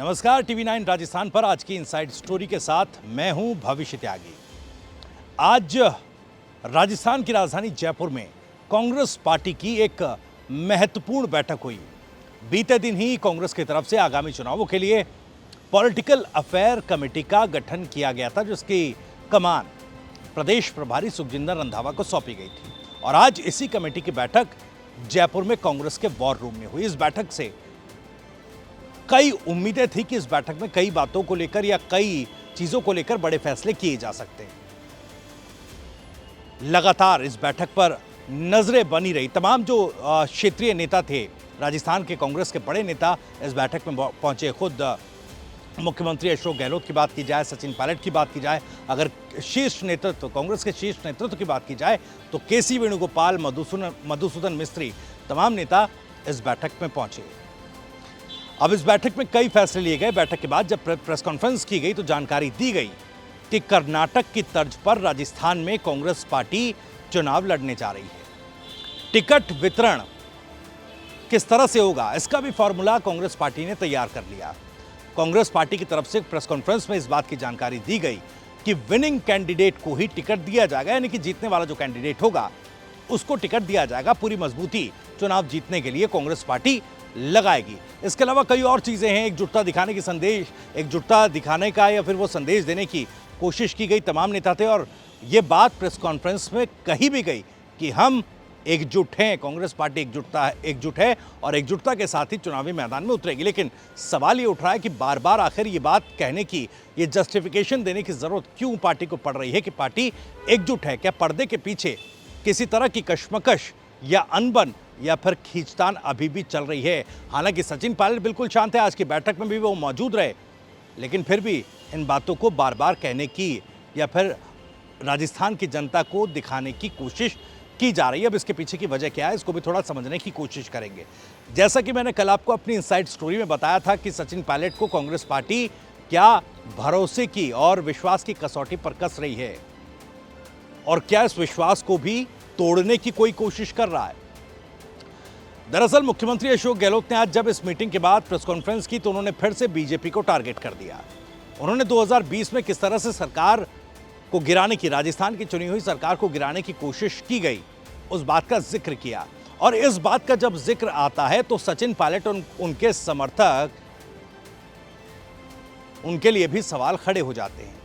नमस्कार, टीवी 9 राजस्थान पर आज की इनसाइड स्टोरी के साथ मैं हूं भविष्य त्यागी। आज राजस्थान की राजधानी जयपुर में कांग्रेस पार्टी की एक महत्वपूर्ण बैठक हुई। बीते दिन ही कांग्रेस की तरफ से आगामी चुनावों के लिए पॉलिटिकल अफेयर कमेटी का गठन किया गया था, जिसकी कमान प्रदेश प्रभारी सुखजिंदर रंधावा को सौंपी गई थी। और आज इसी कमेटी की बैठक जयपुर में कांग्रेस के वॉर रूम में हुई। इस बैठक से कई उम्मीदें थी कि इस बैठक में कई बातों को लेकर या कई चीजों को लेकर बड़े फैसले किए जा सकते हैं। लगातार इस बैठक पर नजरें बनी रही। तमाम जो क्षेत्रीय नेता थे, राजस्थान के कांग्रेस के बड़े नेता इस बैठक में पहुंचे। खुद मुख्यमंत्री अशोक गहलोत की बात की जाए, सचिन पायलट की बात की जाए, अगर शीर्ष नेतृत्व कांग्रेस के शीर्ष नेतृत्व की बात की जाए तो केसी वेणुगोपाल, मधुसूदन मिस्त्री, तमाम नेता इस बैठक में पहुंचे। अब इस बैठक में कई फैसले लिए गए। बैठक के बाद जब प्रेस कॉन्फ्रेंस की गई तो जानकारी दी गई कि कर्नाटक की तर्ज पर राजस्थान में कांग्रेस पार्टी चुनाव लड़ने जा रही है। टिकट वितरण किस तरह से होगा, इसका भी फॉर्मूला कांग्रेस पार्टी ने तैयार कर लिया। कांग्रेस पार्टी की तरफ से प्रेस कॉन्फ्रेंस में इस बात की जानकारी दी गई कि विनिंग कैंडिडेट को ही टिकट दिया जाएगा, यानी कि जीतने वाला जो कैंडिडेट होगा उसको टिकट दिया जाएगा। पूरी मजबूती चुनाव जीतने के लिए कांग्रेस पार्टी लगाएगी। इसके अलावा कई और चीजें हैं। एकजुटता दिखाने की एकजुटता दिखाने का या फिर वो संदेश देने की कोशिश की गई। तमाम नेता थे और ये बात प्रेस कॉन्फ्रेंस में कही भी गई कि हम एकजुट हैं, कांग्रेस पार्टी एकजुट है और एकजुटता के साथ ही चुनावी मैदान में उतरेगी। लेकिन सवाल ये उठ रहा है कि बार बार आखिर ये बात कहने की, ये जस्टिफिकेशन देने की जरूरत क्यों पार्टी को पड़ रही है कि पार्टी एकजुट है? क्या पर्दे के पीछे किसी तरह की कशमकश या अनबन या फिर खींचतान अभी भी चल रही है? हालांकि सचिन पायलट बिल्कुल शांत है, आज की बैठक में भी वो मौजूद रहे, लेकिन फिर भी इन बातों को बार बार कहने की या फिर राजस्थान की जनता को दिखाने की कोशिश की जा रही है। अब इसके पीछे की वजह क्या है, इसको भी थोड़ा समझने की कोशिश करेंगे। जैसा कि मैंने कल आपको अपनी इनसाइड स्टोरी में बताया था कि सचिन पायलट को कांग्रेस पार्टी क्या भरोसे की और विश्वास की कसौटी पर कस रही है और क्या इस विश्वास को भी तोड़ने की कोई कोशिश कर रहा है। दरअसल मुख्यमंत्री अशोक गहलोत ने आज जब इस मीटिंग के बाद प्रेस कॉन्फ्रेंस की तो उन्होंने फिर से बीजेपी को टारगेट कर दिया। उन्होंने 2020 में किस तरह से सरकार को गिराने की, राजस्थान की चुनी हुई सरकार को गिराने की कोशिश की गई, उस बात का जिक्र किया। और इस बात का जब जिक्र आता है तो सचिन पायलट और उनके समर्थक, उनके लिए भी सवाल खड़े हो जाते हैं।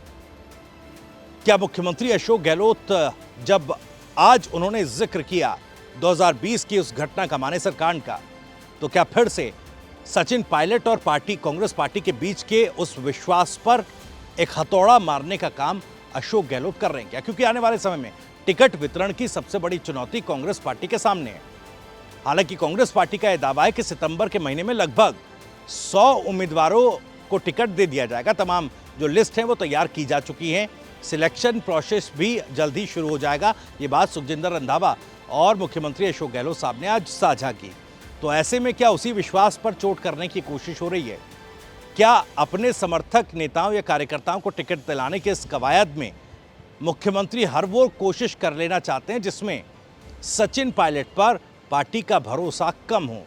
क्या मुख्यमंत्री अशोक गहलोत जब आज उन्होंने जिक्र किया 2020 की उस घटना का, मानेसर कांड का, तो क्या फिर से सचिन पायलट और कांग्रेस पार्टी के बीच के उस विश्वास पर एक हथौड़ा मारने का काम अशोक गहलोत कर रहे हैं क्या? क्योंकि आने वाले समय में टिकट वितरण की सबसे बड़ी चुनौती कांग्रेस पार्टी के सामने है। हालांकि कांग्रेस पार्टी का यह दावा है कि सितंबर के महीने में लगभग 100 उम्मीदवारों को टिकट दे दिया जाएगा। तमाम जो लिस्ट है वो तैयार की जा चुकी है। सिलेक्शन प्रोसेस भी जल्द ही शुरू हो जाएगा। ये बात सुखजिंदर रंधावा और मुख्यमंत्री अशोक गहलोत साहब ने आज साझा की। तो ऐसे में क्या उसी विश्वास पर चोट करने की कोशिश हो रही है? क्या अपने समर्थक नेताओं या कार्यकर्ताओं को टिकट दिलाने के इस कवायद में मुख्यमंत्री हर वो कोशिश कर लेना चाहते हैं जिसमें सचिन पायलट पर पार्टी का भरोसा कम हो?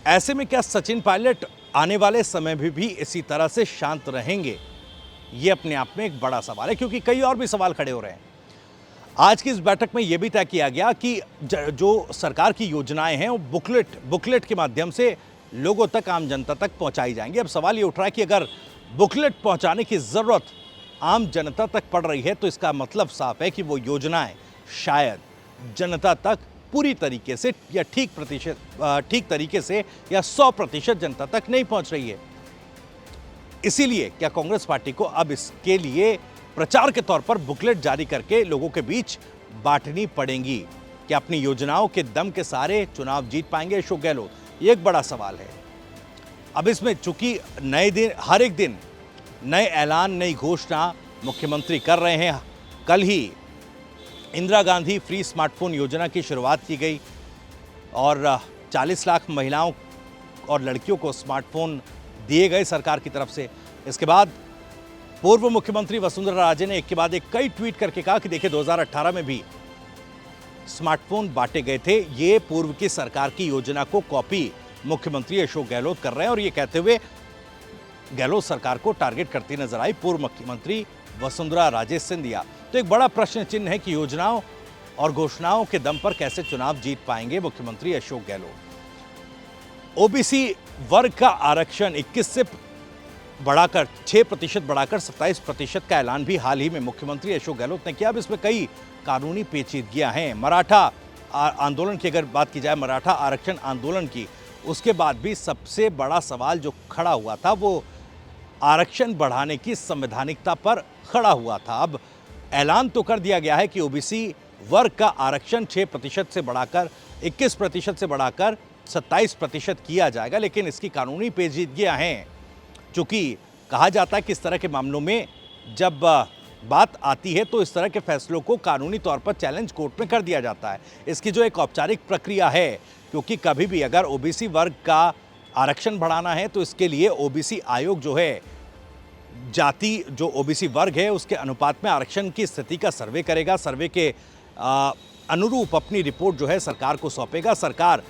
ऐसे में क्या सचिन पायलट आने वाले समय में भी इसी तरह से शांत रहेंगे? ये अपने आप में एक बड़ा सवाल है, क्योंकि कई और भी सवाल खड़े हो रहे हैं। आज की इस बैठक में यह भी तय किया गया कि जो सरकार की योजनाएं हैं वो बुकलेट के माध्यम से लोगों तक, आम जनता तक पहुंचाई जाएंगी। अब सवाल ये उठ रहा है कि अगर बुकलेट पहुंचाने की जरूरत आम जनता तक पड़ रही है तो इसका मतलब साफ है कि वो योजनाएं शायद जनता तक पूरी तरीके से या ठीक तरीके से या 100% जनता तक नहीं पहुंच रही है। इसीलिए क्या कांग्रेस पार्टी को अब इसके लिए प्रचार के तौर पर बुकलेट जारी करके लोगों के बीच बांटनी पड़ेंगी? क्या अपनी योजनाओं के दम के सारे चुनाव जीत पाएंगे अशोक गहलोत? ये एक बड़ा सवाल है। अब इसमें चूंकि हर एक दिन नए ऐलान, नई घोषणा मुख्यमंत्री कर रहे हैं। कल ही इंदिरा गांधी फ्री स्मार्टफोन योजना की शुरुआत की गई और 40 लाख महिलाओं और लड़कियों को स्मार्टफोन दिए गए सरकार की तरफ से। इसके बाद पूर्व मुख्यमंत्री वसुंधरा राजे ने एक के बाद एक कई ट्वीट करके कहा कि देखिए 2018 में भी स्मार्टफोन बांटे गए थे, ये पूर्व की सरकार की योजना को कॉपी मुख्यमंत्री अशोक गहलोत कर रहे हैं और ये कहते हुए गहलोत सरकार को टारगेट करती नजर आई पूर्व मुख्यमंत्री वसुंधरा राजे सिंधिया। तो एक बड़ा प्रश्न चिन्ह है कि योजनाओं और घोषणाओं के दम पर कैसे चुनाव जीत पाएंगे मुख्यमंत्री अशोक गहलोत। ओबीसी वर्ग का आरक्षण 21 से बढ़ाकर 6% बढ़ाकर 27% का ऐलान भी हाल ही में मुख्यमंत्री अशोक गहलोत ने किया। अब इसमें कई कानूनी पेचीदगियां हैं। मराठा आंदोलन की अगर बात की जाए, मराठा आरक्षण आंदोलन की, उसके बाद भी सबसे बड़ा सवाल जो खड़ा हुआ था वो आरक्षण बढ़ाने की संवैधानिकता पर खड़ा हुआ था। अब ऐलान तो कर दिया गया है कि ओबीसी वर्ग का आरक्षण 6% से बढ़ाकर 21% से बढ़ाकर 27% किया जाएगा, लेकिन इसकी कानूनी पेचीदगियां हैं। चूंकि कहा जाता है कि इस तरह के मामलों में जब बात आती है तो इस तरह के फैसलों को कानूनी तौर पर चैलेंज कोर्ट में कर दिया जाता है। इसकी जो एक औपचारिक प्रक्रिया है, क्योंकि कभी भी अगर ओबीसी वर्ग का आरक्षण बढ़ाना है तो इसके लिए ओबीसी आयोग जो है, जाति जो ओबीसी वर्ग है उसके अनुपात में आरक्षण की स्थिति का सर्वे करेगा। सर्वे के अनुरूप अपनी रिपोर्ट जो है सरकार को सौंपेगा। सरकार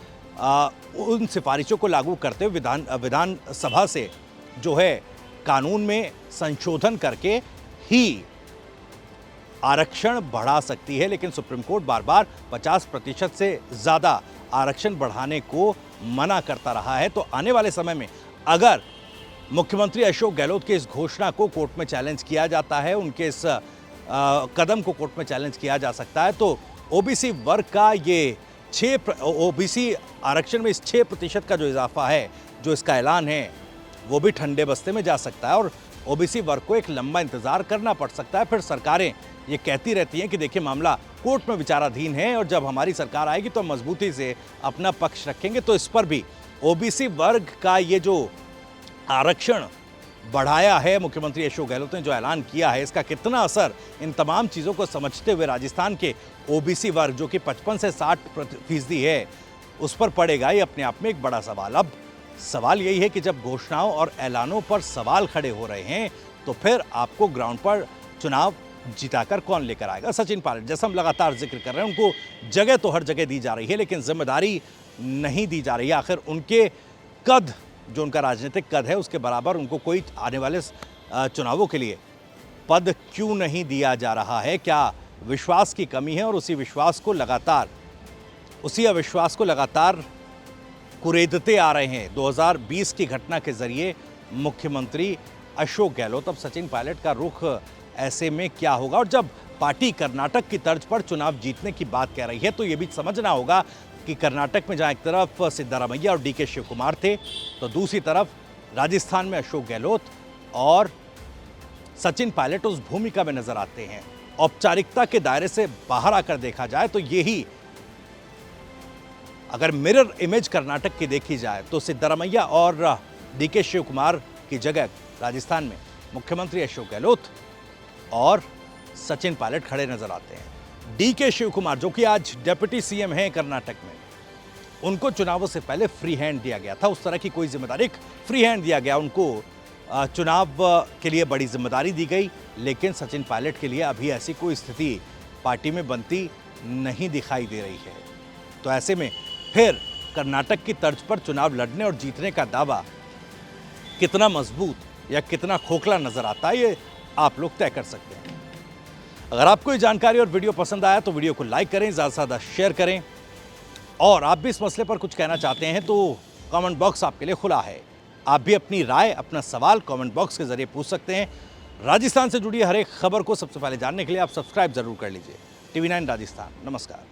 उन सिफारिशों को लागू करते हुए विधानसभा से जो है कानून में संशोधन करके ही आरक्षण बढ़ा सकती है। लेकिन सुप्रीम कोर्ट बार बार 50% से ज़्यादा आरक्षण बढ़ाने को मना करता रहा है। तो आने वाले समय में अगर मुख्यमंत्री अशोक गहलोत की इस घोषणा को कोर्ट में चैलेंज किया जाता है, उनके इस कदम को कोर्ट में चैलेंज किया जा सकता है, तो ओबीसी वर्ग का ये ओबीसी आरक्षण में इस 6% का जो इजाफा है, जो इसका ऐलान है, वो भी ठंडे बस्ते में जा सकता है और ओबीसी वर्ग को एक लंबा इंतजार करना पड़ सकता है। फिर सरकारें ये कहती रहती हैं कि देखिए मामला कोर्ट में विचाराधीन है और जब हमारी सरकार आएगी तो मजबूती से अपना पक्ष रखेंगे। तो इस पर भी ओबीसी वर्ग का ये जो आरक्षण बढ़ाया है मुख्यमंत्री अशोक गहलोत ने, जो ऐलान किया है, इसका कितना असर इन तमाम चीज़ों को समझते हुए राजस्थान के ओबीसी वर्ग जो कि 55 से 60% है उस पर पड़ेगा, ये अपने आप में एक बड़ा सवाल। अब सवाल यही है कि जब घोषणाओं और ऐलानों पर सवाल खड़े हो रहे हैं तो फिर आपको ग्राउंड पर चुनाव जिताकर कौन लेकर आएगा। सचिन पायलट, जैसा हम लगातार जिक्र कर रहे हैं, उनको जगह तो हर जगह दी जा रही है लेकिन जिम्मेदारी नहीं दी जा रही है। आखिर उनके कद, जो उनका राजनीतिक कद है, उसके बराबर उनको कोई आने वाले चुनावों के लिए पद क्यों नहीं दिया जा रहा है? क्या विश्वास की कमी है और उसी अविश्वास को लगातार कुरेदते आ रहे हैं 2020 की घटना के जरिए मुख्यमंत्री अशोक गहलोत। अब सचिन पायलट का रुख ऐसे में क्या होगा? और जब पार्टी कर्नाटक की तर्ज पर चुनाव जीतने की बात कह रही है तो ये भी समझना होगा कि कर्नाटक में जहां एक तरफ सिद्धारमैया और डीके शिवकुमार थे, तो दूसरी तरफ राजस्थान में अशोक गहलोत और सचिन पायलट उस भूमिका में नजर आते हैं। औपचारिकता के दायरे से बाहर आकर देखा जाए तो यही, अगर मिरर इमेज कर्नाटक की देखी जाए तो सिद्धारमैया और डीके शिवकुमार की जगह राजस्थान में मुख्यमंत्री अशोक गहलोत और सचिन पायलट खड़े नजर आते हैं। डीके शिवकुमार जो कि आज डिप्टी सीएम हैं कर्नाटक में, उनको चुनावों से पहले फ्री हैंड दिया गया था, उस तरह की कोई जिम्मेदारी, फ्री हैंड दिया गया उनको, चुनाव के लिए बड़ी जिम्मेदारी दी गई। लेकिन सचिन पायलट के लिए अभी ऐसी कोई स्थिति पार्टी में बनती नहीं दिखाई दे रही है। तो ऐसे में फिर कर्नाटक की तर्ज पर चुनाव लड़ने और जीतने का दावा कितना मजबूत या कितना खोखला नजर आता है, ये आप लोग तय कर सकते हैं। अगर आपको ये जानकारी और वीडियो पसंद आया तो वीडियो को लाइक करें, ज़्यादा से ज़्यादा शेयर करें और आप भी इस मसले पर कुछ कहना चाहते हैं तो कमेंट बॉक्स आपके लिए खुला है। आप भी अपनी राय, अपना सवाल कमेंट बॉक्स के जरिए पूछ सकते हैं। राजस्थान से जुड़ी हर एक खबर को सबसे पहले जानने के लिए आप सब्सक्राइब जरूर कर लीजिए। TV9 राजस्थान। नमस्कार।